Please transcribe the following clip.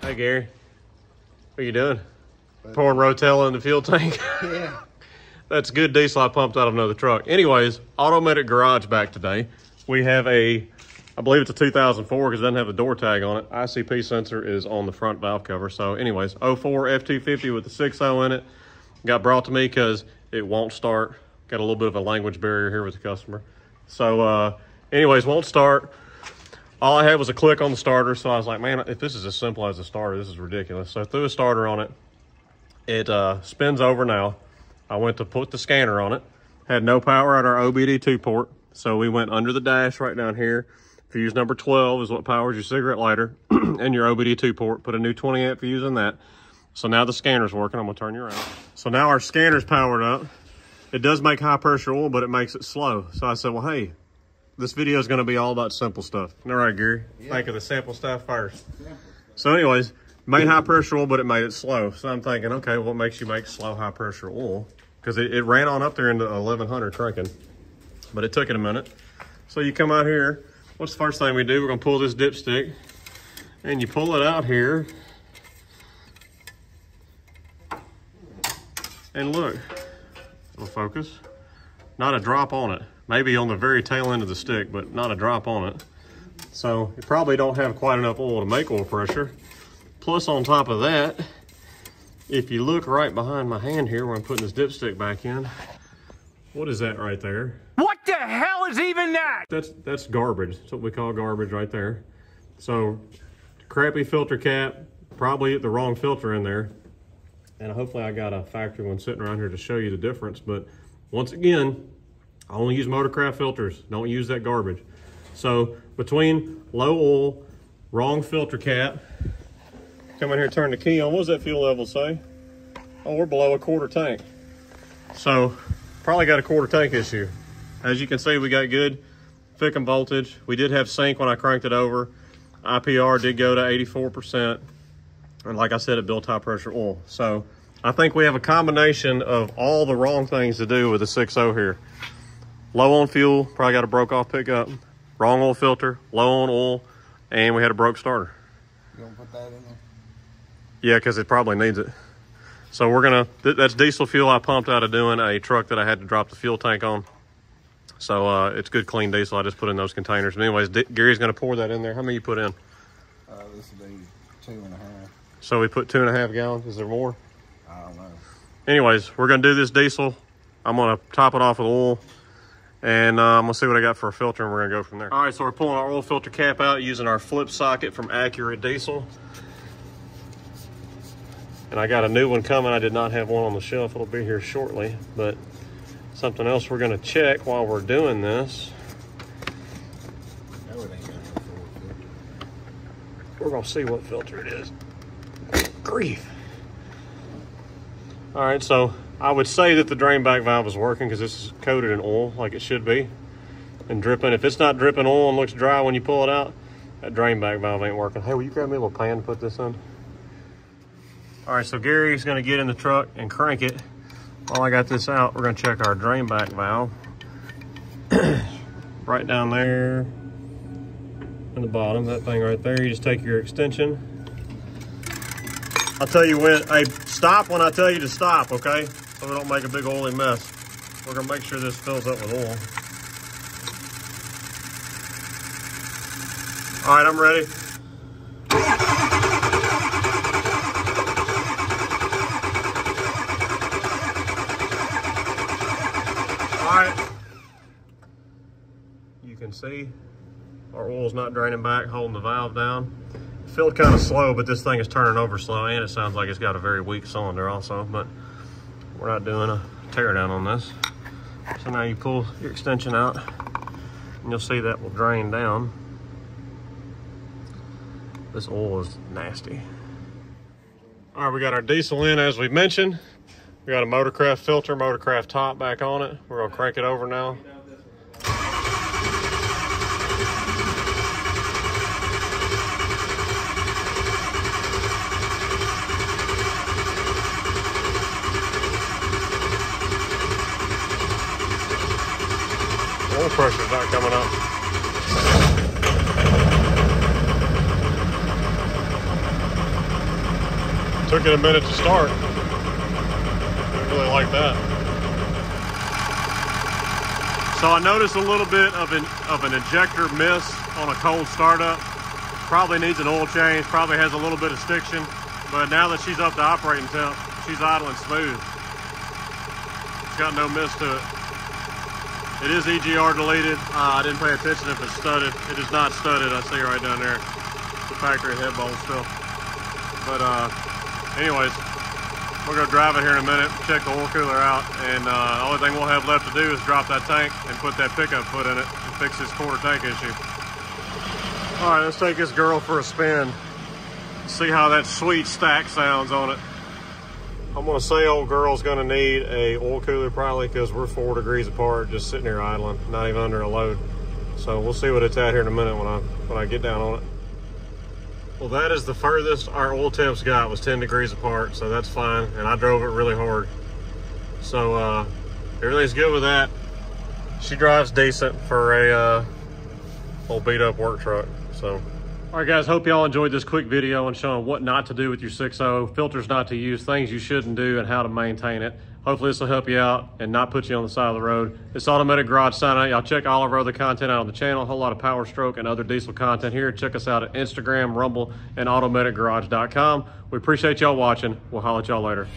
Hey Gary, what are you doing? Pouring Rotel in the fuel tank? Yeah. That's good diesel I pumped out of another truck. Anyways, Automatic Garage back today. We have a, I believe it's a 2004 because it doesn't have the door tag on it. ICP sensor is on the front valve cover. So anyways, 04 F250 with the 6.0 in it. Got brought to me because it won't start. Got a little bit of a language barrier here with the customer. So anyways, won't start. All I had was a click on the starter, so I was like, man, if this is as simple as a starter, this is ridiculous. So I threw a starter on it. It spins over now. I went to put the scanner on it. Had no power at our OBD2 port, so we went under the dash right down here. Fuse number 12 is what powers your cigarette lighter and your OBD2 port. Put a new 20 amp fuse in that. So now the scanner's working. I'm gonna turn you around. So now our scanner's powered up. It does make high pressure oil, but it makes it slow. So I said, well, hey, this video is going to be all about simple stuff. All right, Gary. Yeah. Think of the simple stuff first. Simple. So anyways, made high pressure oil, but it made it slow. So I'm thinking, okay, what makes you make slow high pressure oil? Because it ran on up there into 1100 cranking, but it took it a minute. So you come out here. What's the first thing we do? We're going to pull this dipstick, and you pull it out here. And look, it'll focus. Not a drop on it. Maybe on the very tail end of the stick, but not a drop on it. So you probably don't have quite enough oil to make oil pressure. Plus on top of that, if you look right behind my hand here where I'm putting this dipstick back in, what is that right there? What the hell is even that? That's garbage. That's what we call garbage right there. So crappy filter cap, probably the wrong filter in there. And hopefully I got a factory one sitting around here to show you the difference. But once again, I only use Motorcraft filters. Don't use that garbage. So between low oil, wrong filter cap, come in here, turn the key on. What does that fuel level say? Oh, we're below a quarter tank. So probably got a quarter tank issue. As you can see, we got good thick and voltage. We did have sync when I cranked it over. IPR did go to 84%. And like I said, it built high pressure oil. So I think we have a combination of all the wrong things to do with the 6.0 here. Low on fuel, probably got a broke off pickup. Wrong oil filter, low on oil, and we had a broke starter. You gonna put that in there? Yeah, because it probably needs it. So we're gonna, that's diesel fuel I pumped out of doing a truck that I had to drop the fuel tank on. So it's good clean diesel I just put in those containers. But anyways, Gary's gonna pour that in there. How many you put in? This will be 2.5. So we put 2.5 gallons, is there more? I don't know. Anyways, we're gonna do this diesel. I'm gonna top it off with oil. And I'm gonna see what I got for a filter and we're gonna go from there. All right, so we're pulling our oil filter cap out using our flip socket from Accurate Diesel. And I got a new one coming. I did not have one on the shelf. It'll be here shortly, but something else we're gonna check while we're doing this. No, it ain't got no filter. We're gonna see what filter it is. Grief. All right, so I would say that the drain back valve is working because this is coated in oil like it should be and dripping. If it's not dripping oil and looks dry when you pull it out, that drain back valve ain't working. Hey, will you grab me a little pan to put this in? All right, so Gary's gonna get in the truck and crank it. While I got this out, we're gonna check our drain back valve. Right down there in the bottom, that thing right there. You just take your extension. I'll tell you when, hey, stop when I tell you to stop, okay? So we don't make a big oily mess. We're gonna make sure this fills up with oil. All right, I'm ready. All right. You can see our oil's not draining back, holding the valve down. Filled kind of slow, but this thing is turning over slow, and it sounds like it's got a very weak cylinder also, but we're not doing a tear down on this. So now you pull your extension out, and you'll see that will drain down. This oil is nasty. All right, we got our diesel in as we mentioned. We got a Motorcraft filter, Motorcraft top back on it. We're gonna crank it over now. Oil pressure's not coming up. Took it a minute to start. I really like that. So I noticed a little bit of an ejector miss on a cold startup. Probably needs an oil change, probably has a little bit of stiction, but now that she's up to operating temp, she's idling smooth. It's got no miss to it. It is EGR deleted. I didn't pay attention if it's studded. It is not studded, I see right down there. The factory head bolt still. But anyways, we're gonna drive it here in a minute, check the oil cooler out, and the only thing we'll have left to do is drop that tank and put that pickup foot in it and fix this quarter tank issue. All right, let's take this girl for a spin. See how that sweet stack sounds on it. I'm gonna say old girl's gonna need a oil cooler probably because we're 4 degrees apart, just sitting here idling, not even under a load. So we'll see what it's at here in a minute when I get down on it. Well, that is the furthest our oil temps got, was 10 degrees apart, so that's fine. And I drove it really hard. So everything's good with that. She drives decent for a old beat up work truck. So, all right guys, hope y'all enjoyed this quick video on showing what not to do with your 6.0, filters not to use, things you shouldn't do, and how to maintain it. Hopefully this will help you out and not put you on the side of the road. It's Automatic Garage signing out. Y'all check all of our other content out on the channel, a whole lot of Powerstroke and other diesel content here. Check us out at Instagram, Rumble, and automaticgarage.com. We appreciate y'all watching. We'll holler at y'all later.